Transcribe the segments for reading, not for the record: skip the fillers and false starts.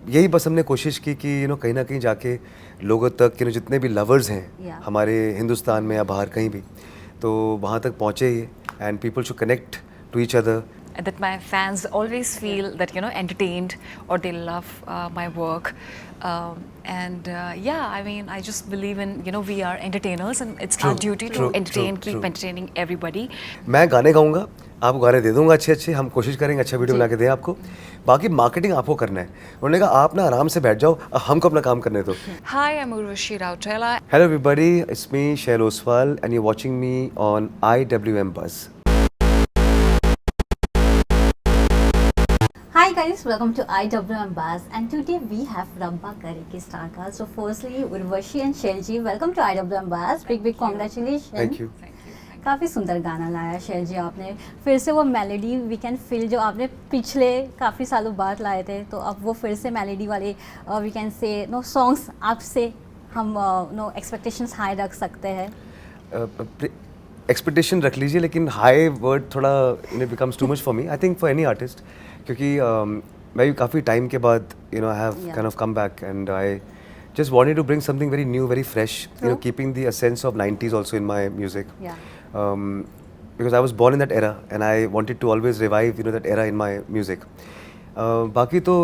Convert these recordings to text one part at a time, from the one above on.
यही बस हमने कोशिश की कि कहीं ना कहीं जाके लोगों तक जितने भी लवर्स हैं Yeah. हमारे हिंदुस्तान में या बाहर कहीं भी, तो वहाँ तक पहुँचे ये, and people should connect to each other. That my fans always feel that entertained or they love my work, and yeah, I mean, I just believe in we are entertainers and it's our duty to entertain, keep entertaining everybody. मैं गाने गाऊंगा, आपको गाने दे दूंगा अच्छे अच्छे, हम कोशिश करेंगे अच्छा वीडियो बना के दें आपको. बाकी मार्केटिंग आपको करना है. उन्होंने कहा आप ना आराम से बैठ जाओ, हमको अपना काम करने दो. Hi, I'm Urvashi Rautela. Hello everybody, it's me Shail Oswal and you're watching me on IWM Buzz. Hi guys, welcome to IWM Buzz, and today we have Rabba Kariki Starcast. So firstly, Urvashi and Shailji, welcome to IWM Buzz. Big congratulations. Thank you. काफ़ी सुंदर गाना लाया shell जी आपने. फिर से वो melody we can feel जो आपने पिछले काफ़ी सालों बाद लाए थे, तो अब वो फिर से मेलोडी वाले वी कैन से सॉन्ग्स आपसे हम एक्सपेक्टेशंस हाई रख सकते हैं. एक्सपेक्टेशन रख लीजिए, लेकिन हाई वर्ड थोड़ा becomes too much for me, I think for any artist, क्योंकि मैं भी काफ़ी टाइम के बाद I have kind of come back and I just wanted to bring something very new, very fresh, keeping the essence of 90s also in my music. Because I was born in that era and I wanted to always revive that era in my music. Baki to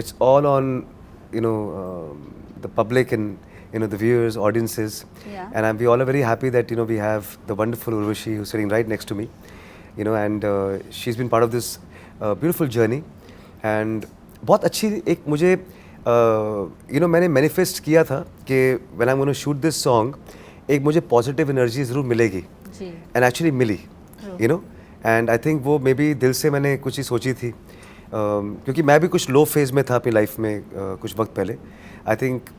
it's all on the public and the viewers, audiences, and we all are very happy that we have the wonderful Urvashi who's sitting right next to me, and she's been part of this beautiful journey. And बहुत अच्छी एक मुझे मैंने manifest किया था कि when I am gonna shoot this song एक मुझे पॉजिटिव एनर्जी ज़रूर मिलेगी, एंड एक्चुअली मिली, एंड आई थिंक वो मे बी दिल से मैंने कुछ ही सोची थी, क्योंकि मैं भी कुछ लो फेज में था अपनी लाइफ में कुछ वक्त पहले, I think,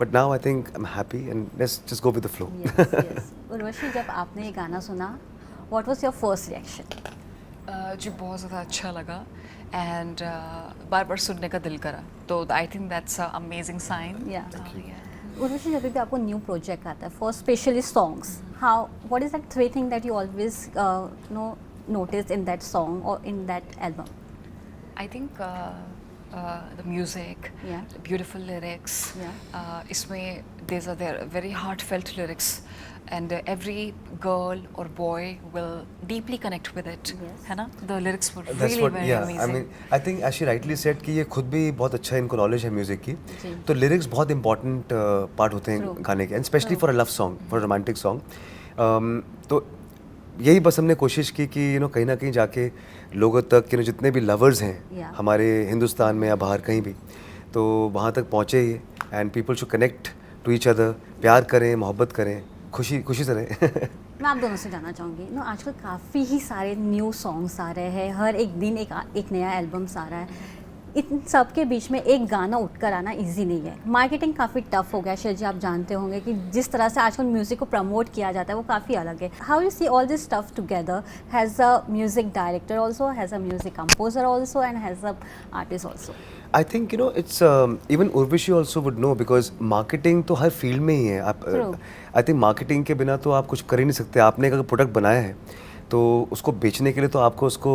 but now I think I am happy and let's just go with the flow. Urvashi, जब आपने ये गाना सुना, what was your first reaction? जी बहुत ज़्यादा अच्छा लगा एंड बार बार सुनने का दिल करा, तो I think that's a amazing sign. Urvashi, जब भी आपको न्यू प्रोजेक्ट आता है for specially songs, how what is that three thing that you always notice in that song और in that album? I think the music, the beautiful lyrics. इसमें there are very heartfelt lyrics, and every girl or boy will deeply connect with it. है ना? The lyrics were really very amazing. I mean, I think as she rightly said कि ये खुद भी बहुत अच्छा इनको नॉलेज है म्यूजिक की, तो लिरिक्स बहुत इंपॉर्टेंट पार्ट होते हैं गाने के, and specially for a love song, for a romantic song. तो यही बस हमने कोशिश की कि कहीं ना कहीं जाके लोगों तक जितने भी लवर्स हैं हमारे हिंदुस्तान में या बाहर कहीं भी, तो वहाँ तक पहुँचे ये, and people should connect to each other, प्यार करें, मोहब्बत करें, खुशी से रहें. मैं आप दोनों से जानना चाहूँगी, आजकल काफ़ी ही सारे न्यू सॉन्ग्स आ रहे हैं, हर एक दिन एक नया एल्बम्स आ रहा है. इन सब के बीच में एक गाना उठकर आना इजी नहीं है. मार्केटिंग काफ़ी टफ हो गया. शेल जी, आप जानते होंगे कि जिस तरह से आजकल म्यूज़िक को प्रमोट किया जाता है वो काफ़ी अलग है. How you see all this stuff together has a music director also, has a music composer also, and has a artist also? I think it's even Urvashi also would know, because marketing तो हर field में ही है. आप I think marketing के बिना तो आप कुछ कर ही नहीं सकते. आपने अगर प्रोडक्ट बनाया है तो उसको बेचने के लिए तो आपको उसको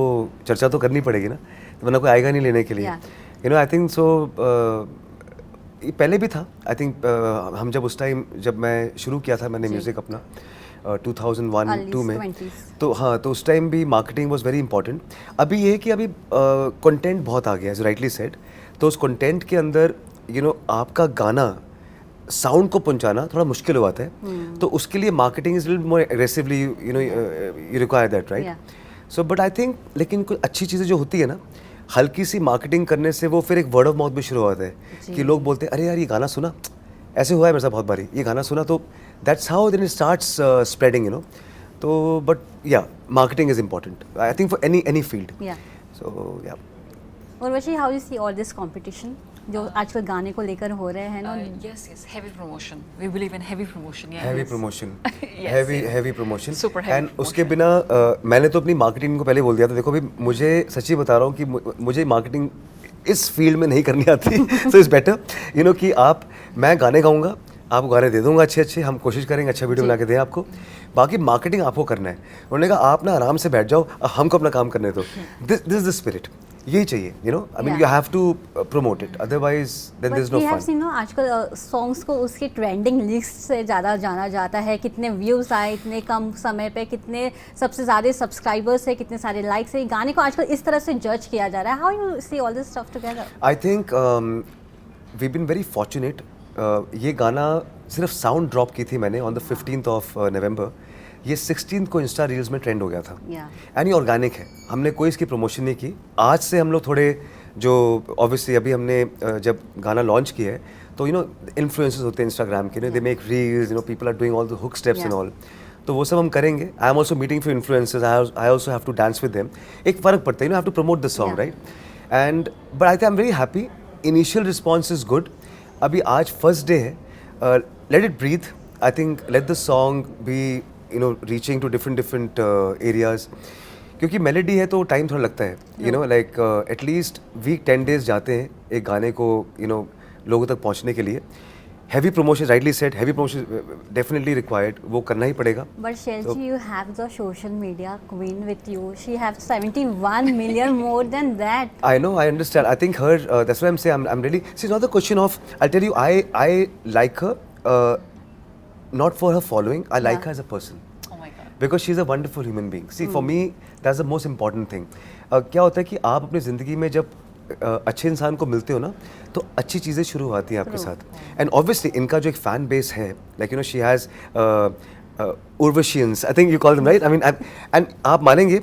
चर्चा तो करनी पड़ेगी ना, तो वरना कोई आएगा नहीं लेने के लिए. आई थिंक सो ये पहले भी था. आई थिंक हम जब उस टाइम जब मैं शुरू किया था मैंने म्यूज़िक अपना 2001-2 में, तो हाँ, तो उस टाइम भी मार्केटिंग वाज वेरी इंपॉर्टेंट. अभी ये है कि अभी कंटेंट बहुत आ गया, एज राइटली सेड, तो उस कंटेंट के अंदर आपका गाना साउंड को पहुंचाना थोड़ा मुश्किल हो जाता है. तो उसके लिए marketing is little more aggressively you require that, right? So but I think, लेकिन कुछ अच्छी चीज़ें जो होती है ना, हल्की सी मार्केटिंग करने से वो फिर एक वर्ड ऑफ माउथ भी शुरू हो जाता है कि लोग बोलते हैं अरे यार ये गाना सुना, ऐसे हुआ है मेरे साथ बहुत बारी, ये गाना सुना, तो that's how then it starts spreading, तो but yeah marketing is important I think for any field. So yeah. Urvashi, how you see all this competition जो आजकल गाने को लेकर हो रहे हैं ना? Yes, heavy promotion. We believe in heavy promotion. Yeah. Heavy promotion. Yes, heavy promotion. Super heavy. And उसके बिना मैंने तो अपनी मार्केटिंग को पहले बोल दिया था, देखो भाई मुझे सच्ची बता रहा हूँ कि मुझे मार्केटिंग इस फील्ड में नहीं करनी आती. सो इट्स बेटर कि मैं गाने गाऊंगा, आपको गाने दे दूंगा अच्छे अच्छे, हम कोशिश करेंगे अच्छा वीडियो बना के दें आपको. बाकी मार्केटिंग आपको करना है. उन्होंने कहा आप ना आराम से बैठ जाओ, हमको अपना काम करने दो. This is the spirit. यही चाहिए, you know, I mean Yeah. you have to promote it, otherwise then there's no we have fun. seen, आजकल सॉन्ग्स को उसकी ट्रेंडिंग लिस्ट से ज़्यादा जाना जाता है, कितने व्यूज़ आए इतने कम समय पे, कितने सबसे ज़्यादा सब्सक्राइबर्स है, कितने सारे लाइक्स है, गाने को आजकल इस तरह से जज किया जा रहा है. How you see all this stuff together? I think we've been very fortunate. ये गाना सिर्फ साउंड ड्रॉप की थी मैंने on the 15th of November. ये 16th को इंस्टा रील्स में ट्रेंड हो गया था. एंड ये ऑर्गेनिक है, हमने कोई इसकी प्रमोशन नहीं की. आज से हम लोग थोड़े जो ऑब्वियसली अभी हमने जब गाना लॉन्च किया है तो यू नो इन्फ्लुएंसर्स होते हैं इंस्टाग्राम के, they make reels, you know people are doing all the hook steps and all. तो वो सब हम करेंगे. I am also meeting for influencers, I also have to dance with them. एक फ़र्क पड़ता है, you know have to promote the song, right? And but I am very happy. Initial response is good. अभी आज first day है. Let it breathe. I think let the song be you know reaching to different areas. क्योंकि melody है तो time थोड़ा लगता है, you know like at least week 10 days जाते हैं एक गाने को यू नो लोगों तक पहुंचने के लिए. Heavy promotion, rightly said, heavy promotion definitely required, वो करना ही पड़ेगा. But Shelji, you have the social media queen with you. She has 71 million more than that. I know, I understand. I think her, that's why I'm saying I'm really, see, it's not the question of, I'll tell you, I like her, not for her following, I like her as a person. Oh my God. Because she's a wonderful human being. See, for me, that's the most important thing. क्या होता है कि आप अपनी ज़िंदगी में जब अच्छे इंसान को मिलते हो ना तो अच्छी चीज़ें शुरू होती हैं आपके साथ. एंड ऑब्वियसली इनका जो एक फ़ैन बेस है, like you know she has Urvashians, I think you call them, right? I mean, and आप मानेंगे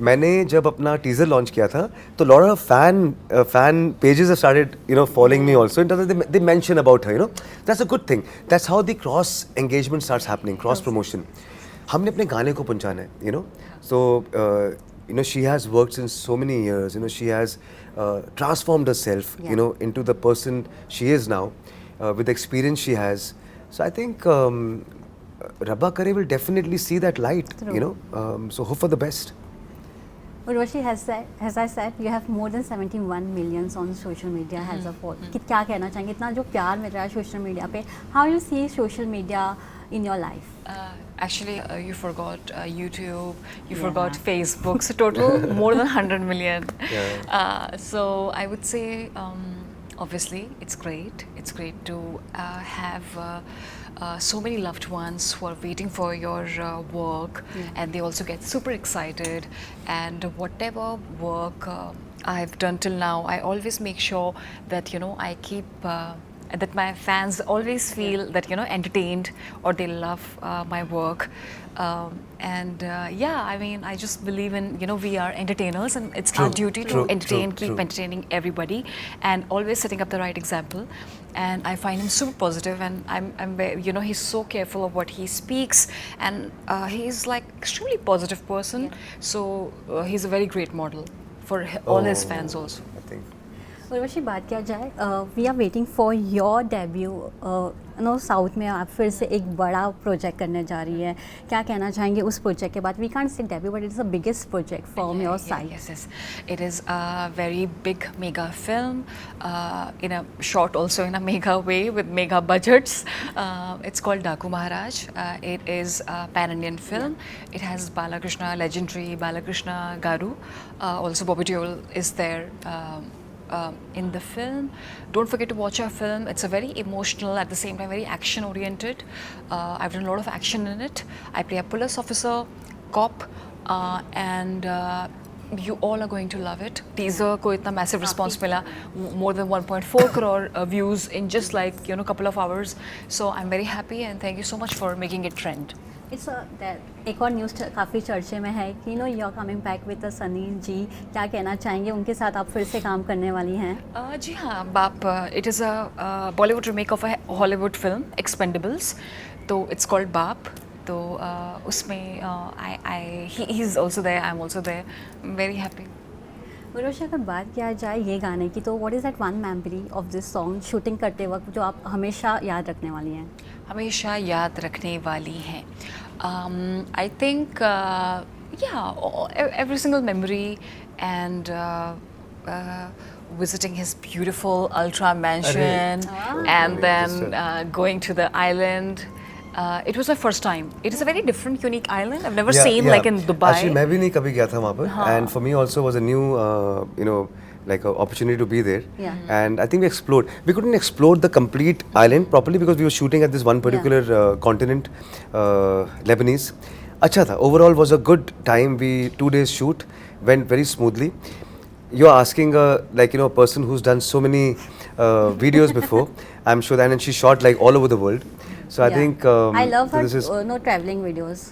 मैंने जब अपना टीज़र लॉन्च किया था तो lot of fan pages have started you know following me also. They mention about her, you know that's a good thing. That's how the cross engagement starts happening, cross promotion. हमने अपने गाने को पहुंचाना है, you no. So you know she has worked since so many years, you know she has transformed herself, you know, into the person she is now, with the experience she has. So I think Rabba Kare will definitely see that light. You know, so hope for the best. Urvashi, as I said, you have more than 71 millions on social media as a follower. क्या कहना चाहेंगे, इतना जो प्यार मिल रहा है social media पे, how you see social media in your life? Actually, you forgot YouTube, you forgot Facebook, so total more than 100 million. So I would say, obviously, it's great. It's great to have so many loved ones who are waiting for your work, and they also get super excited. And whatever work I've done till now, I always make sure that you know I keep. That my fans always feel that you know entertained or they love my work, and yeah, I mean I just believe in you know we are entertainers and it's our duty to entertain, keep entertaining everybody and always setting up the right example. And I find him super positive, and I'm you know he's so careful of what he speaks, and he's like extremely positive person. So he's a very great model for all his fans also. I think. Urvashi, बात किया जाए, we are waiting for your debut. No south में आप फिर से एक बड़ा project करने जा रही है. क्या कहना चाहेंगे उस प्रोजेक्ट के बाद? We can't say debut but it's the biggest project from your side. Yes. It is a very big mega film, in a short also in a mega way with mega budgets. It's called Daku Maharaj. It is a pan-Indian film. It has Balakrishna, legendary Balakrishna Garu. Also Bobby Deol is there. In the film. Don't forget to watch our film. It's a very emotional, at the same time very action oriented. I've done a lot of action in it. I play a police officer, cop, and you all are going to love it. Teaser को इतना massive response मिला, more than 1.4 crore views in just like you know couple of hours. So I'm very happy and thank you so much for making it trend. It's एक और news काफ़ी चर्चे में है कि no you are coming back with Sunny ji. क्या कहना चाहेंगे, उनके साथ आप फिर से काम करने वाली हैं? जी हाँ, Baap. It is a Bollywood remake of a Hollywood film Expendables. तो इट्स कॉल्ड बाप. तो उसमें ही is also there, I am also there. Very happy. Urvashi, अगर बात किया जाए ये गाने की, तो what is that one memory of this song shooting करते वक्त जो आप हमेशा याद रखने वाली हैं? हमेशा याद रखने वाली हैं. I think every single memory and visiting his beautiful ultra mansion and then going to the island. It was my first time. It is a very different, unique island. I've never seen like in Dubai. Actually, मैं भी नहीं कभी गया था वहाँ पर. And for me also was a new, you know, like an opportunity to be there. Yeah. And I think we explored. We couldn't explore the complete island properly because we were shooting at this one particular continent, Lebanese. Acha tha. Overall was a good time. We 2 days shoot went very smoothly. You're asking a person who's done so many videos before. I'm sure that, and she shot like all over the world. So I think I love so her this is traveling videos.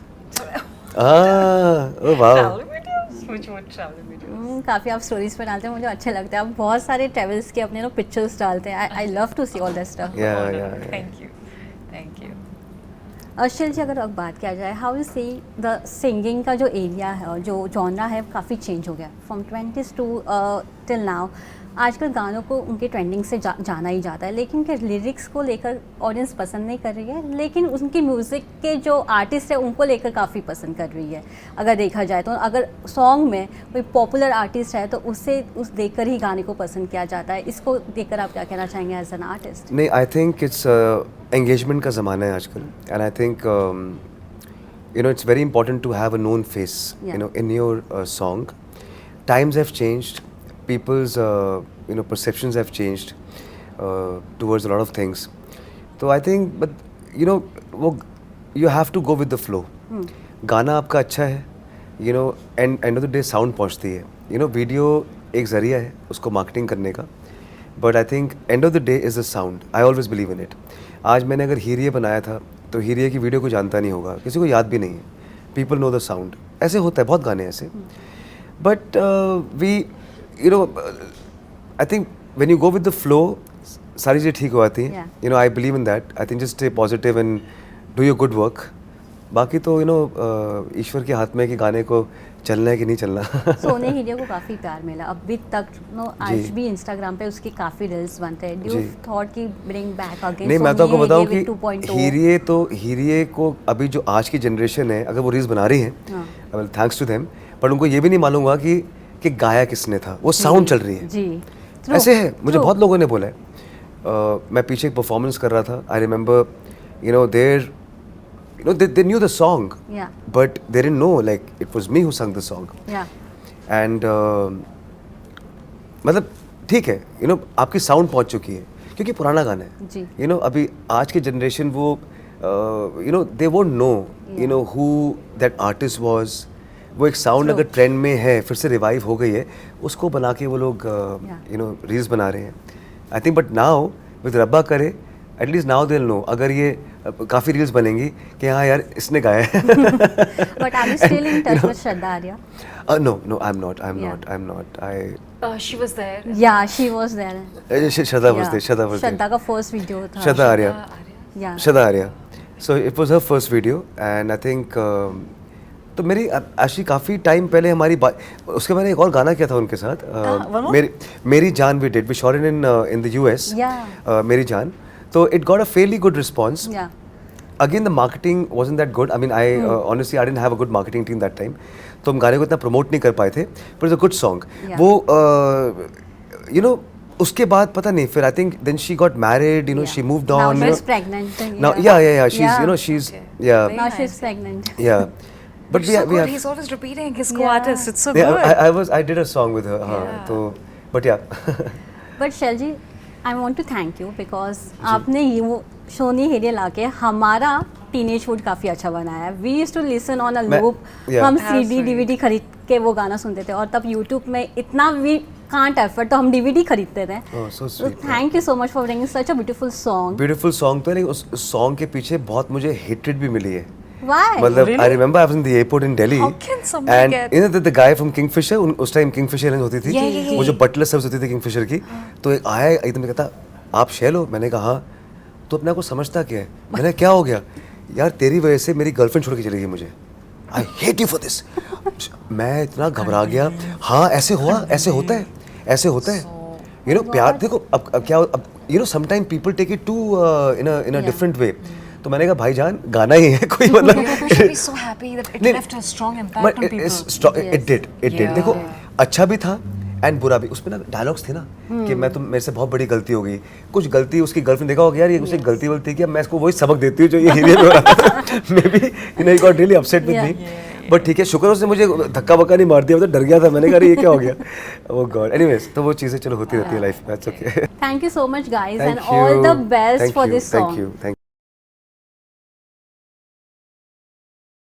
oh wow. Travel videos? Which one travel videos? काफ़ी आप stories पे डालते हैं, मुझे अच्छे लगते हैं. आप बहुत सारे ट्रेवल्स के अपने पिक्चर्स डालते हैं. I love to see all that stuff. Yeah. Thank you. Thank you. Arshal ji, अगर अब बात किया जाए, how you see the singing का जो एरिया है और जो जॉनरा है काफ़ी चेंज हो गया from 20s to till now. आजकल गानों को उनके ट्रेंडिंग से जाना ही जाता है, लेकिन उनके लिरिक्स को लेकर ऑडियंस पसंद नहीं कर रही है, लेकिन उनकी म्यूज़िक के जो आर्टिस्ट है उनको लेकर काफ़ी पसंद कर रही है. अगर देखा जाए तो अगर सॉन्ग में कोई पॉपुलर आर्टिस्ट है तो उस देखकर ही गाने को पसंद किया जाता है. इसको देखकर आप क्या कहना चाहेंगे एज एन आर्टिस्ट? नहीं, आई थिंक इट्स एंगेजमेंट का ज़माना है आजकल. And I think it's very important to have a known face in your song. Times have changed. People's perceptions have changed towards a lot of things. So I think, but you have to go with the flow. गाना आपका अच्छा है, end of the day sound पहुंचती है. Video एक जरिया है उसको marketing करने का. But I think end of the day is the sound. I always believe in it. आज मैंने अगर हीरिये बनाया था तो हीरिये की वीडियो को जानता नहीं होगा, किसी को याद भी नहीं है. People know the sound. ऐसे होता है, बहुत गाने ऐसे. But I think when you go with the flow, सारी चीज़ें ठीक हो जाती हैं. I believe in that. I think just stay positive and do your good work. बाकी तो ईश्वर के हाथ में कि गाने को चलना है कि नहीं चलना. सोने हीरिया को काफ़ी प्यार मिला अभी तक. आज भी इंस्टाग्राम पे उसके काफ़ी रील्स बनते हैं. डू यू थॉट कि ब्रिंग बैक अगेन? नहीं, मैं तो आपको बताऊं कि हीरिये को अभी जो आज की जनरेशन है, अगर वो रील्स बना रही हैं, थैंक्स टू देम. पर उनको ये भी नहीं मालूम हुआ कि गाया किसने था. वो साउंड चल रही है जी. ऐसे है. मुझे बहुत लोगों ने बोला है. मैं पीछे एक परफॉर्मेंस कर रहा था. I remember they knew the song, but they didn't know like it was me who sang the song. And मतलब ठीक है, आपकी साउंड पहुंच चुकी है क्योंकि पुराना गाना है जी. अभी आज के जनरेशन वो they won't know who that artist was. वो एक साउंड अगर ट्रेंड में है, फिर से रिवाइव हो गई है, उसको बना के वो लोग रील्स बना रहे हैं. I think but now with रब्बा करे, at least now they will know. अगर ये काफ़ी रील्स बनेंगी कि हाँ यार इसने गाया है. But are you still in touch with Shraddha Arya? No, I'm not. She was there. Yeah, she was there. Shraddha was there. श्रद्धा का फर्स्ट वीडियो था. Shraddha Arya. So it was her first video, and I think तो मेरी actually काफ़ी time पहले हमारी बात, उसके मैंने एक और गाना किया था उनके साथ. मेरी जान we did, we shot in the US. मेरी जान. तो it got a fairly good response. Again the marketing wasn't that good. I mean honestly I didn't have a good marketing team that time. तो हम गाने को इतना promote नहीं कर पाए थे. But it's a good song. वो उसके बाद पता नहीं, फिर I think then she got married, she moved on. Now she's pregnant. Now she's Now she's pregnant. Yeah. But we have. He's always repeating his co-artist. It's so good. I did a song with her. तो but yeah. But Shell ji, I want to thank you because आपने ये वो सोनी हीरिया लाके हमारा टीनेजहुड काफ़ी अच्छा बनाया है. We used to listen on a loop. हम CD DVD खरीद के वो गाना सुनते थे, और तब YouTube में इतना we can't afford, तो हम DVD खरीदते थे. So sweet. Thank you so much for bringing such a beautiful song. Beautiful song तो नहीं, उस सॉन्ग के पीछे बहुत मुझे hatred भी मिली है. Why? मतलब I remember I was in the airport in Delhi. How can someone get? And the guy from Kingfisher, उस टाइम Kingfisher Airlines होती थी. वो जो बटलर सर्विस होती थी Kingfisher की. तो एक आया एकदम कहता, आप शेल हो? मैंने कहा हाँ. तो अपने आप को समझता क्या है? मैंने क्या हो गया? यार तेरी वजह से मेरी गर्लफ्रेंड छोड़ के चली गई मुझे. I hate you for this. मैं इतना घबरा गया. हाँ ऐसे हुआ, ऐसे होता है. प्यार देखो अब क्या, अब sometimes people take it too in a different way. तो मैंने कहा भाईजान गाना ही है कोई मतलब. You should be so happy that it left a strong impact on people. It did. देखो अच्छा भी था एंड बुरा भी. उसमें ना डायलॉग्स थे ना कि मैं मेरे से बहुत बड़ी गलती हो गई. कुछ गलती उसकी गर्लफ्रेंड देखा होगा यार, ये उसे गलती कि अब मैं इसको वही सबक देती हूँ जो ये हीरे में हो रहा था. May be he got really upset with me. But ठीक है, शुक्र उसने मुझे धक्का वक्का नहीं मार दिया, मैं तो डर गया था, मैंने कहा अरे ये क्या हो गया, वो गॉड। एनीवेज, तो वो चीज़ें चलो होती रहती है लाइफ में, that's okay. Thank you so much guys and all the best for this song. Thank you.